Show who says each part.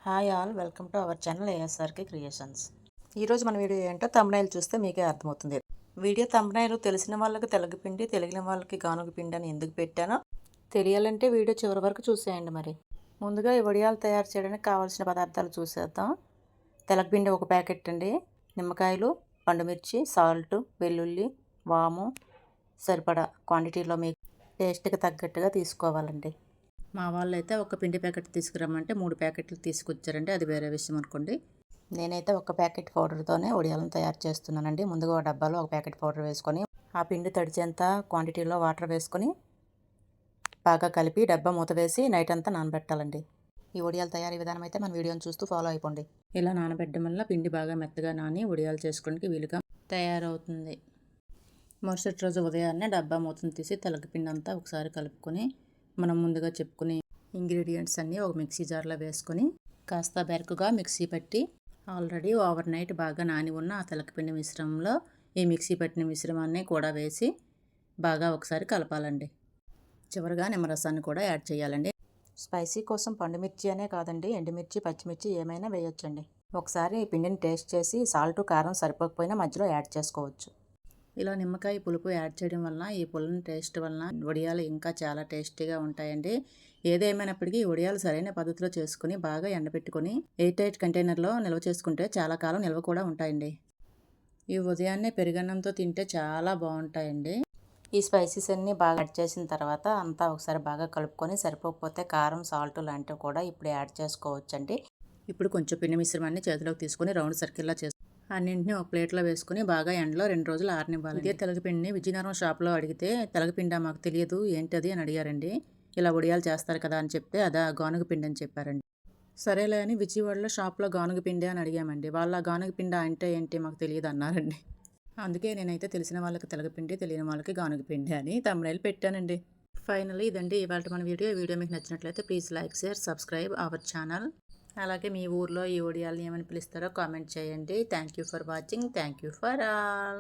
Speaker 1: Hi all, welcome to our channel ఏఎస్ఆర్కే creations. ఈరోజు మన video ఏంటో థంబ్నైల్ చూస్తే మీకే అర్థమవుతుంది. వీడియో థంబ్నైల్ తెలిసిన వాళ్ళకి తెలగపిండి, తెలియని వాళ్ళకి గానుగ పిండి అని ఎందుకు పెట్టానో తెలియాలంటే వీడియో చివరి వరకు చూసేయండి. మరి ముందుగా ఈ వడియాలు తయారు చేయడానికి కావాల్సిన పదార్థాలు చూసేద్దాం. తెలగపిండి 1 ప్యాకెట్ అండి, నిమ్మకాయలు, పండుమిర్చి, సాల్ట్, వెల్లుల్లి, వాము సరిపడా క్వాంటిటీలో మీకు టేస్ట్కి తగ్గట్టుగా తీసుకోవాలండి. మా వాళ్ళు అయితే ఒక పిండి ప్యాకెట్ తీసుకురమ్మంటే 3 ప్యాకెట్లు తీసుకొచ్చారండి, అది వేరే విషయం అనుకోండి. నేనైతే 1 ప్యాకెట్ పౌడర్తోనే వడియాలను తయారు చేస్తున్నానండి. ముందుగా ఒక డబ్బాలో 1 ప్యాకెట్ పౌడర్ వేసుకొని ఆ పిండి తడిచేంత క్వాంటిటీలో వాటర్ వేసుకొని బాగా కలిపి డబ్బా మూత వేసి నైట్ అంతా నానబెట్టాలండి. ఈ వడియాల తయారీ విధానం అయితే మన వీడియోని చూస్తూ ఫాలో అయిపోండి. ఇలా నానబెట్టడం వల్ల పిండి బాగా మెత్తగా నాని వడియాలు చేసుకోవడానికి వీలుగా తయారవుతుంది. మరుసటి రోజు ఉదయాన్నే డబ్బా మూతను తీసి తెలగపిండి అంతా ఒకసారి కలుపుకొని మనం ముందుగా చెప్పుకునే ఇంగ్రీడియంట్స్ అన్నీ ఒక మిక్సీ జార్లో వేసుకొని కాస్త బెరకుగా మిక్సీ పట్టి ఆల్రెడీ ఓవర్ నైట్ బాగా నాని ఉన్న ఆ తెలగపిండి మిశ్రమంలో ఈ మిక్సీ పట్టిన మిశ్రమాన్ని కూడా వేసి బాగా ఒకసారి కలపాలండి. చివరిగా నిమ్మరసాన్ని కూడా యాడ్ చేయాలండి. స్పైసీ కోసం పండుమిర్చి అనే కాదండి, ఎండుమిర్చి, పచ్చిమిర్చి ఏమైనా వేయొచ్చండి. ఒకసారి ఈ పిండిని టేస్ట్ చేసి సాల్ట్, కారం సరిపోకపోయినా మధ్యలో యాడ్ చేసుకోవచ్చు. ఇలా నిమ్మకాయ పులుపు యాడ్ చేయడం వలన ఈ పుల్లని టేస్ట్ వలన వడియాలు ఇంకా చాలా టేస్టీగా ఉంటాయండి. ఏదేమైనప్పటికీ ఈ వడియాలు సరైన పద్ధతిలో చేసుకుని బాగా ఎండబెట్టుకొని ఎయిర్ టైట్ కంటైనర్లో నిల్వ చేసుకుంటే చాలా కాలం నిల్వ కూడా ఉంటాయండి. ఈ ఉదయాన్నే పెరుగన్నంతో తింటే చాలా బాగుంటాయండి. ఈ స్పైసెస్ అన్నీ బాగా యాడ్ చేసిన తర్వాత అంతా ఒకసారి బాగా కలుపుకొని సరిపోకపోతే కారం, సాల్ట్ లాంటివి కూడా ఇప్పుడు యాడ్ చేసుకోవచ్చండి. ఇప్పుడు కొంచెం పిండి మిశ్రమాన్ని చేతిలోకి తీసుకొని రౌండ్ సర్కిల్లా చేసి అన్నింటినీ ఒక ప్లేట్లో వేసుకుని బాగా ఎండలో 2 రోజులు ఆరనివ్వాలి. ఇదే తెలగపిండిని విజయనగరం షాప్లో అడిగితే తెలగపిండి మాకు తెలియదు ఏంటది అని అడిగారండి. ఇలా వడియాలు చేస్తారు కదా అని చెప్తే అదా గానుగ పిండి అని చెప్పారండి. సరేలే అని విజయవాడలో షాప్లో గానుగ పిండి అని అడిగామండి. వాళ్ళ గానుగ పిండి అంటే ఏంటి మాకు తెలియదు అన్నారండి. అందుకే నేనైతే తెలిసిన వాళ్ళకి తెలగపిండి, తెలియని వాళ్ళకి గానుగ పిండి అని థంబ్నైల్ పెట్టానండి. ఫైనల్లీ ఇదండి ఇవాళ మన వీడియో. ఈ వీడియో మీకు నచ్చినట్లయితే please like, share, subscribe our channel. అలాగే మీ ఊర్లో ఈ వడియాలని ఏమని పిలుస్తారో కామెంట్ చేయండి. Thank you for watching. Thank you for all.